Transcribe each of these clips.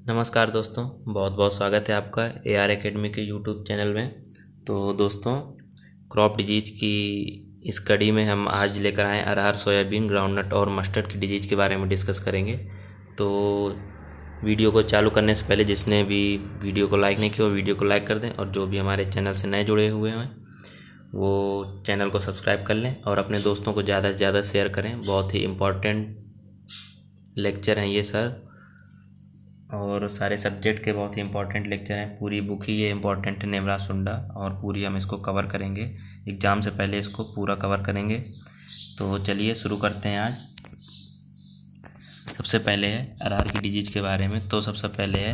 नमस्कार दोस्तों, बहुत बहुत स्वागत है आपका AR एकेडमी के यूट्यूब चैनल में। तो दोस्तों, क्रॉप डिजीज की इस कड़ी में हम आज लेकर आए अरहर, सोयाबीन, ग्राउंडनट और मस्टर्ड की डिजीज के बारे में डिस्कस करेंगे। तो वीडियो को चालू करने से पहले जिसने भी वीडियो को लाइक नहीं किया वो वीडियो को लाइक कर दें, और जो भी हमारे चैनल से नए जुड़े हुए हैं वो चैनल को सब्सक्राइब कर लें और अपने दोस्तों को ज़्यादा से ज़्यादा शेयर करें। बहुत ही इम्पोर्टेंट लेक्चर हैं ये सर, और सारे सब्जेक्ट के बहुत ही इंपॉर्टेंट लेक्चर हैं। पूरी बुक ही ये इंपॉर्टेंट है, नेवरा सुंडा, और पूरी हम इसको कवर करेंगे। एग्ज़ाम से पहले इसको पूरा कवर करेंगे। तो चलिए शुरू करते हैं आज। सबसे पहले है अरहर की डिजीज के बारे में। तो सबसे पहले है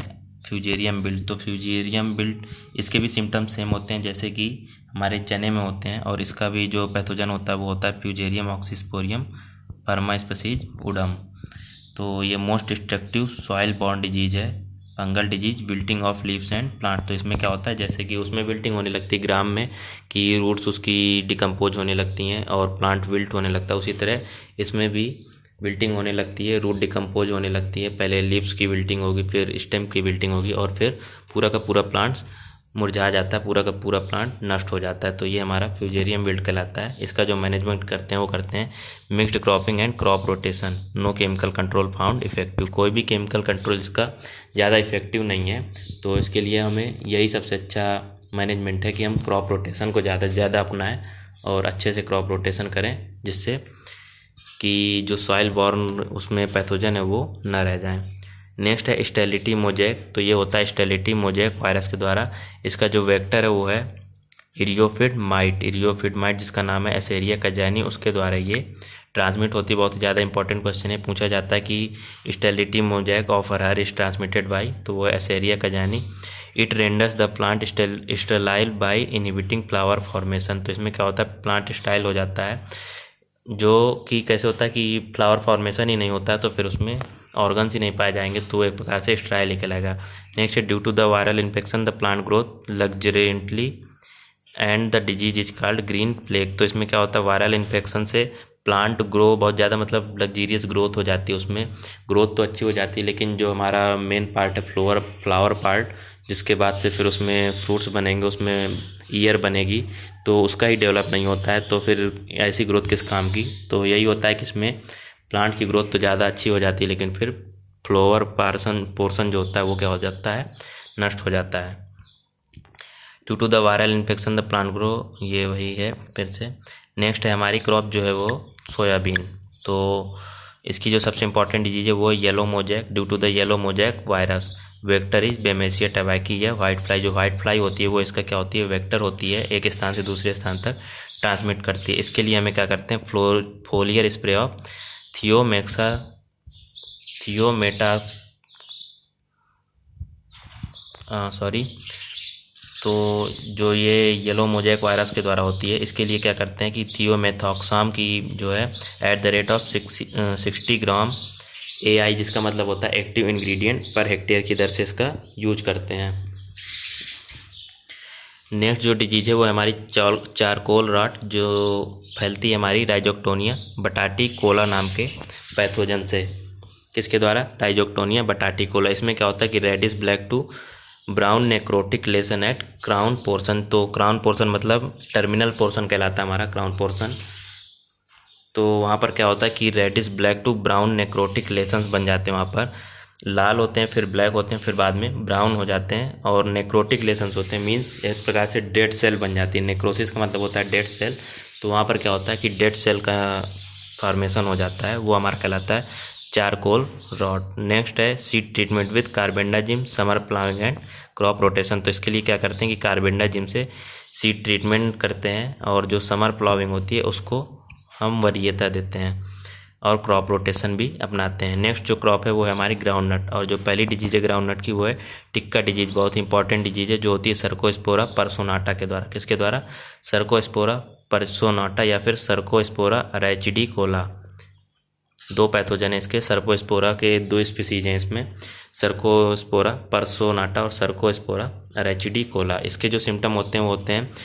फ्यूजेरियम विल्ट। तो फ्यूजेरियम विल्ट, इसके भी सिम्टम्स सेम होते हैं जैसे कि हमारे चने में होते हैं, और इसका भी जो पैथोजन होता है वो होता है Fusarium oxysporum forma species udum. तो ये most destructive soil borne disease है, fungal disease, wilting of leaves and plant. तो इसमें क्या होता है, जैसे कि उसमें विल्टिंग होने लगती है ग्राम में, कि रूट्स उसकी डिकम्पोज होने लगती हैं और प्लांट विल्ट होने लगता है, उसी तरह इसमें भी विल्टिंग होने लगती है, रूट डिकम्पोज होने लगती है। पहले लीव्स की विल्टिंग होगी, फिर स्टेम की विल्टिंग होगी, और फिर पूरा का पूरा प्लांट मुरझा जाता है, पूरा का पूरा प्लांट नष्ट हो जाता है। तो ये हमारा फ्यूजेरियम विल्ट कहलाता है। इसका जो मैनेजमेंट करते हैं वो करते हैं mixed cropping and crop rotation. No chemical control found effective. कोई भी केमिकल कंट्रोल इसका ज़्यादा इफेक्टिव नहीं है। तो इसके लिए हमें यही सबसे अच्छा मैनेजमेंट है कि हम क्रॉप रोटेशन को ज़्यादा से ज़्यादा अपनाएं और अच्छे से क्रॉप रोटेशन करें, जिससे कि जो सॉइल बॉर्न उसमें पैथोजन है वो न रह जाएं। नेक्स्ट है स्टेलिटी मोजैक। तो ये होता है स्टेलिटी मोजैक वायरस के द्वारा। इसका जो वेक्टर है वो है इरियोफिड माइट। इरियोफिड माइट जिसका नाम है एसेरिया कजानी, उसके द्वारा ये ट्रांसमिट होती है। बहुत ही ज़्यादा इंपॉर्टेंट क्वेश्चन है, पूछा जाता है कि sterility mosaic of arhar is transmitted by, तो वो Aceria cajani. It renders the plant sterile by inhibiting flower formation. तो इसमें क्या होता है, प्लांट स्टाइल हो जाता है, जो कि कैसे होता है कि फ्लावर फॉर्मेशन ही नहीं होता है, तो फिर उसमें ऑर्गन्स ही नहीं पाए जाएंगे, तो एक प्रकार से स्ट्राइल निकलेगा। Next due to the viral infection the plant growth luxuriantly and the disease is called green plague. तो इसमें क्या होता है, वायरल इन्फेक्शन से प्लांट ग्रो बहुत ज़्यादा, मतलब लग्जीरियस ग्रोथ हो जाती है, उसमें ग्रोथ तो अच्छी हो जाती है, लेकिन जो हमारा मेन पार्ट है फ्लावर पार्ट, जिसके बाद से फिर उसमें फ्रूट्स बनेंगे, उसमें ईयर बनेगी, तो उसका ही डेवलप नहीं होता है, तो फिर ऐसी ग्रोथ किस काम की। तो यही होता है कि इसमें प्लांट की ग्रोथ तो ज़्यादा अच्छी हो जाती है, लेकिन फिर फ्लावर पोर्सन जो होता है वो क्या हो जाता है, नष्ट हो जाता है। Due to the viral infection the plant grow, ये वही है फिर से। नेक्स्ट है हमारी क्रॉप जो है वो सोयाबीन। तो इसकी जो सबसे इंपॉर्टेंट डिजीज है वो है yellow mosaic. Due to the yellow mosaic virus vector is Bemisia tabaci है व्हाइट फ्लाई। जो व्हाइट फ्लाई होती है वो इसका क्या होती है, वेक्टर होती है, एक स्थान से दूसरे स्थान तक ट्रांसमिट करती है। इसके लिए हमें क्या करते हैं, फोलियर स्प्रे ऑफ तो जो ये येलो मोजैक वायरस के द्वारा होती है, इसके लिए क्या करते हैं कि थियोमेथॉक्साम की जो है @60 ग्राम AI, जिसका मतलब होता है एक्टिव इंग्रेडिएंट पर हेक्टेयर की दर से इसका यूज करते हैं। नेक्स्ट जो डिजीज है वो हमारी चारकोल रॉट, जो फैलती है हमारी राइजोक्टोनिया बटाटी कोला नाम के पैथोजन से। किसके द्वारा, राइजोक्टोनिया बटाटी कोला। इसमें क्या होता है कि reddish black to brown necrotic lesion at crown portion. तो क्राउन पोर्सन मतलब टर्मिनल पोर्सन कहलाता है हमारा क्राउन पोर्सन। तो वहाँ पर क्या होता है कि reddish black to brown necrotic lesions बन जाते हैं, वहाँ पर लाल होते हैं, फिर ब्लैक होते हैं, फिर बाद में ब्राउन हो जाते हैं, और नेक्रोटिक लेसन्स होते हैं, मीन्स एक प्रकार से डेड सेल बन जाती है। नेक्रोसिस का मतलब होता है डेड सेल। तो वहाँ पर क्या होता है कि डेड सेल का फॉर्मेशन हो जाता है, वो हमारा कहलाता है चारकोल रॉट। नेक्स्ट है seed treatment with carbendazim summer ploughing and crop rotation. तो इसके लिए क्या करते हैं कि कार्बेंडाजिम से सीड ट्रीटमेंट करते हैं, और जो समर प्लाविंग होती है उसको हम वरीयता देते हैं, और क्रॉप रोटेशन भी अपनाते हैं। नेक्स्ट जो क्रॉप है वो है हमारी ग्राउंडनट, और जो पहली डिजीज है ग्राउंडनट की वो है टिक्का डिजीज। बहुत इंपॉर्टेंट डिजीज है, जो होती है सर्कोस्पोरा परसोनाटा के द्वारा। किसके द्वारा, सर्कोस्पोरा परसोनाटा या फिर सर्कोस्पोरा रैचिडिकोला। दो पैथोजन है इसके, सर्कोस्पोरा के 2 स्पीसीज हैं इसमें, सर्कोस्पोरा परसोनाटा और सर्कोस्पोरा रैचिडिकोला। इसके जो सिम्टम होते हैं वो होते हैं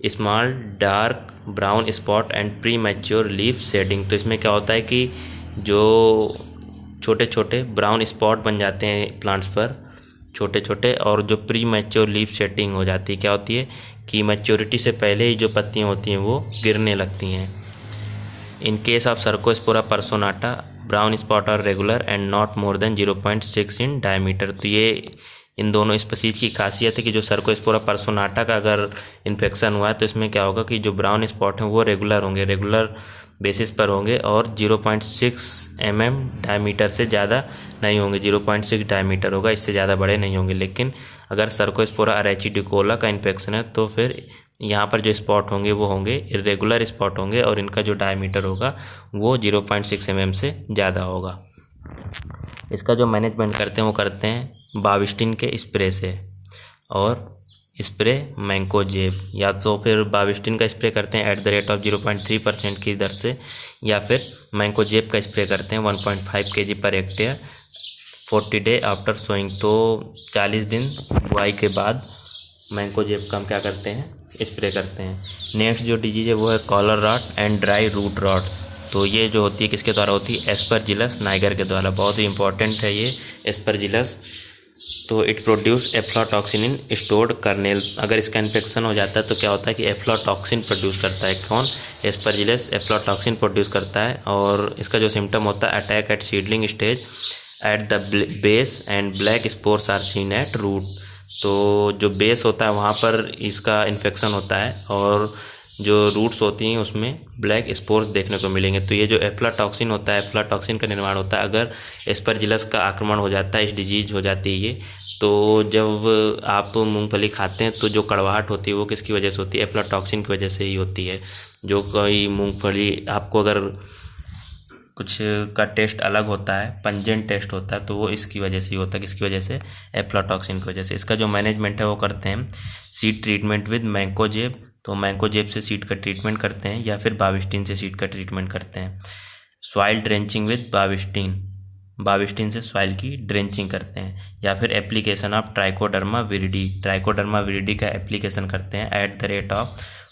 small dark brown spot and premature leaf shedding. तो इसमें क्या होता है कि जो छोटे छोटे ब्राउन स्पॉट बन जाते हैं प्लांट्स पर, छोटे छोटे, और जो प्री मैच्योर लीफ सेटिंग हो जाती है, क्या होती है कि मैच्योरिटी से पहले ही जो पत्तियाँ होती हैं वो गिरने लगती हैं। In case of Cercospora personata brown spot are regular and not more than 0.6 in diameter. तो ये इन दोनों स्पीशीज की खासियत है कि जो सर्कोस्पोरा पर्सोनाटा का अगर इन्फेक्शन हुआ है तो इसमें क्या होगा कि जो ब्राउन स्पॉट हैं वो रेगुलर होंगे, रेगुलर बेसिस पर होंगे और 0.6 mm डायमीटर से ज़्यादा नहीं होंगे। 0.6 डायमीटर होगा, इससे ज़्यादा बड़े नहीं होंगे। लेकिन अगर सर्कोस्पोरा अरेचिडिकोला का इन्फेक्शन है तो फिर यहाँ पर जो स्पॉट होंगे वो होंगे इरेगुलर स्पॉट होंगे और इनका जो डायमीटर होगा वो 0.6 mm से ज़्यादा होगा। इसका जो मैनेजमेंट करते हैं वो करते हैं बाविस्टिन के स्प्रे से और स्प्रे मैंकोजेब, या तो फिर बाविस्टिन का स्प्रे करते हैं @ 0.3% की दर से, या फिर मैंकोजेब का स्प्रे करते हैं 1.5 kg per hectare 40 day after sowing. तो 40 दिन बुआई के बाद मैंकोजेब का हम क्या करते हैं, स्प्रे करते हैं। नेक्स्ट जो डिजीज है वो है collar rot and dry root rot. तो ये जो होती है किसके द्वारा होती है, एस्परजिलस नाइगर के द्वारा। बहुत ही इंपॉर्टेंट है ये एस्परजिलस। तो it produce aflatoxin in stored kernel. अगर इसका इन्फेक्शन हो जाता है तो क्या होता है कि एफ्लाटॉक्सिन प्रोड्यूस करता है। कौन, एस्परजिलस एफ्लाटॉक्सिन प्रोड्यूस करता है। और इसका जो सिम्टम होता है attack at seedling stage at the base and black spores are seen at root. तो जो बेस होता है वहाँ पर इसका इन्फेक्शन होता है और जो रूट्स होती हैं उसमें ब्लैक स्पोर्स देखने को मिलेंगे। तो ये जो एफ्लाटॉक्सिन होता है, एफ्लाटॉक्सिन का निर्माण होता है। अगर एस्परजिलस का आक्रमण हो जाता है, इस डिजीज हो जाती है ये, तो जब आप मूंगफली खाते हैं तो जो कड़वाहट होती है वो किसकी वजह से होती है, एफ्लाटॉक्सिन की वजह से ही होती है। जो कोई मूंगफली आपको अगर कुछ का टेस्ट अलग होता है, पंजेंट टेस्ट होता है, तो वो इसकी वजह से ही होता है। किसकी वजह से, एफ्लाटॉक्सिन की वजह से। इसका जो मैनेजमेंट है वो करते हैं सीड ट्रीटमेंट विद मैंकोजेब। तो मैंकोजेब से सीड का ट्रीटमेंट करते हैं या फिर बाविस्टिन से सीड का ट्रीटमेंट करते हैं। Soil drenching with Bavistin, Bavistin से सॉइल की ड्रेंचिंग करते हैं। या फिर application of trichoderma viride, trichoderma viride का एप्लीकेशन करते हैं @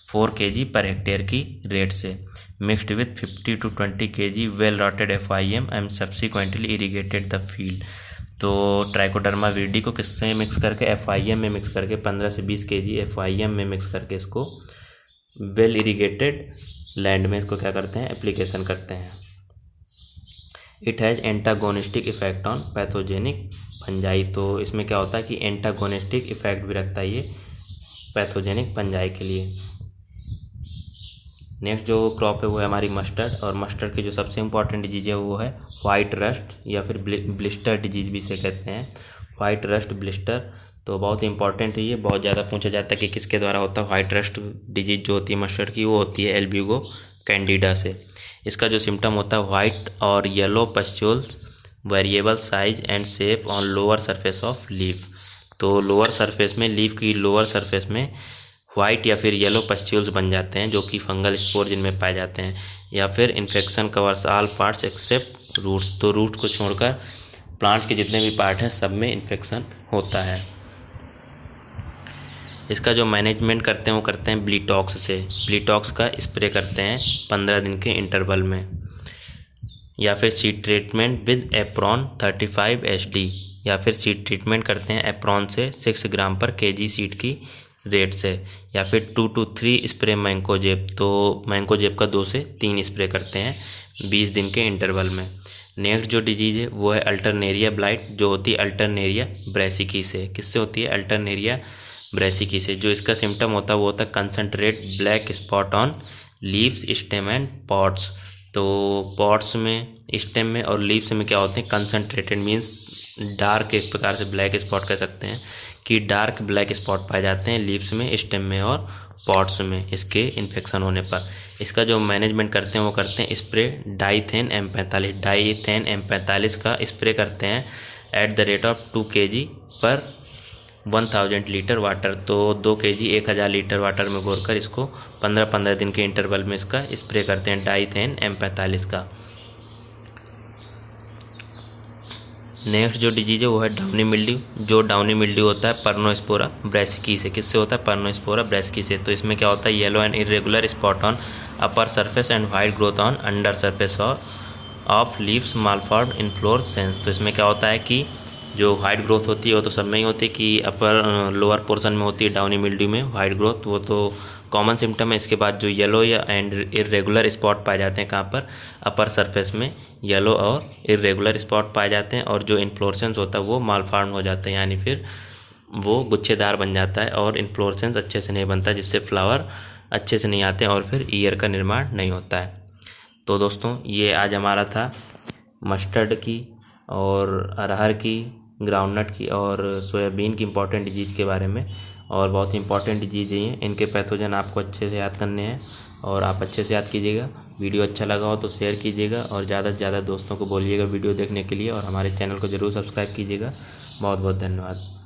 4 kg पर हेक्टेयर की रेट से, mixed with 50 to 20 kg well rotted FIM and subsequently irrigated the field. तो ट्राइकोडर्मा विरिडी को किससे मिक्स करके, FIM में मिक्स करके 15 से 20 kg FIM में मिक्स करके इसको वेल इरीगेटेड लैंड में इसको क्या करते हैं, एप्लीकेशन करते हैं। It has antagonistic effect on pathogenic fungi. तो इसमें क्या होता है कि एंटागोनिस्टिक इफेक्ट भी रखता है ये पैथोजेनिक फंजाई के लिए। नेक्स्ट जो क्रॉप है वो है हमारी मस्टर्ड, और मस्टर्ड की जो सबसे इम्पॉर्टेंट डिजीज है वो है वाइट रस्ट या फिर ब्लिस्टर डिजीज भी इसे कहते हैं, वाइट रस्ट ब्लिस्टर। तो बहुत ही इंपॉर्टेंट है ये, बहुत ज़्यादा पूछा जाता है कि किसके द्वारा होता है। वाइट रस्ट डिजीज जो होती है मस्टर्ड की वो होती है एल्ब्यूगो कैंडिडा से। इसका जो सिम्टम होता है वाइट और yellow pustules, variable size and shape on lower surface of leaf. तो लोअर सरफेस में, लीफ की लोअर सरफेस में वाइट या फिर येलो पस्ट्यूल्स बन जाते हैं जो कि फंगल स्पोर जिनमें पाए जाते हैं। या फिर infection covers all parts except roots. तो रूट को छोड़कर प्लांट्स के जितने भी पार्ट हैं सब में इन्फेक्शन होता है। इसका जो मैनेजमेंट करते हैं वो करते हैं ब्लीटॉक्स से। ब्लीटॉक्स का स्प्रे करते हैं 15 दिन के इंटरवल में। या फिर seed treatment with apron 35 SD, या फिर सीड ट्रीटमेंट करते हैं एप्रॉन से 6 ग्राम पर kg सीड की रेट से। या फिर 2 to 3 स्प्रे मैंकोजेब। तो मैंकोजेब का 2 से 3 स्प्रे करते हैं 20 दिन के इंटरवल में। नेक्स्ट जो डिजीज है वो है अल्टरनेरिया ब्लाइट, जो होती है अल्टरनेरिया ब्रेसिकी से। किससे होती है, अल्टरनेरिया ब्रेसिकी से। जो इसका सिम्टम होता है वो होता है concentrate black spot on leaves, stem and pots. तो पॉट्स में, स्टेम में और लीव्स में क्या होते हैं, कंसनट्रेटेड मीन्स डार्क, एक प्रकार से ब्लैक स्पॉट कह सकते हैं कि डार्क ब्लैक स्पॉट पाए जाते हैं लीव्स में, स्टेम में और पॉट्स में इसके इन्फेक्शन होने पर। इसका जो मैनेजमेंट करते हैं वो करते हैं spray Dithane M45, Dithane M45 का स्प्रे करते हैं @ 2 kg पर 1000 लीटर वाटर। तो 2 kg 1000 लीटर वाटर में घोरकर इसको 15-15 दिन के इंटरवल में इसका स्प्रे करते हैं डाइथेन M45 का। नेक्स्ट जो डिजीज है वो है डाउनी मिल्ड्यू। जो डाउनी मिल्ड्यू होता है पर्नोस्पोरा ब्रेसिकी से। किससे होता है, पर्नोस्पोरा ब्रेसिकी से। तो इसमें क्या होता है, yellow and irregular spot on upper surface and white growth on under surface of leaves malformed inflorescence. तो इसमें क्या होता है कि जो वाइट ग्रोथ होती है वो तो सब में ही होती है कि अपर लोअर पोर्शन में होती है डाउनी मिल्ड्यू में वाइट ग्रोथ, वो तो कॉमन सिम्टम है। इसके बाद जो येलो या एंड इरेगुलर स्पॉट पाए जाते हैं कहाँ पर, अपर सरफेस में येलो और इरेगुलर स्पॉट पाए जाते हैं, और जो इन्फ्लोरेसेंस होता है वो मालफॉर्म हो जाता है, यानी फिर वो गुच्छेदार बन जाता है और इन्फ्लोरेसेंस अच्छे से नहीं बनता, जिससे फ्लावर अच्छे से नहीं आते और फिर ईयर का निर्माण नहीं होता है। तो दोस्तों ये आज हमारा था मस्टर्ड की और अरहर की, ग्राउंडनट की और सोयाबीन की इम्पॉर्टेंट डिजीज़ के बारे में। और बहुत इंपॉर्टेंट डिजीज़ हैं, इनके पैथोजन आपको अच्छे से याद करने हैं और आप अच्छे से याद कीजिएगा। वीडियो अच्छा लगा हो तो शेयर कीजिएगा और ज़्यादा से ज़्यादा दोस्तों को बोलिएगा वीडियो देखने के लिए, और हमारे चैनल को ज़रूर सब्सक्राइब कीजिएगा। बहुत बहुत धन्यवाद।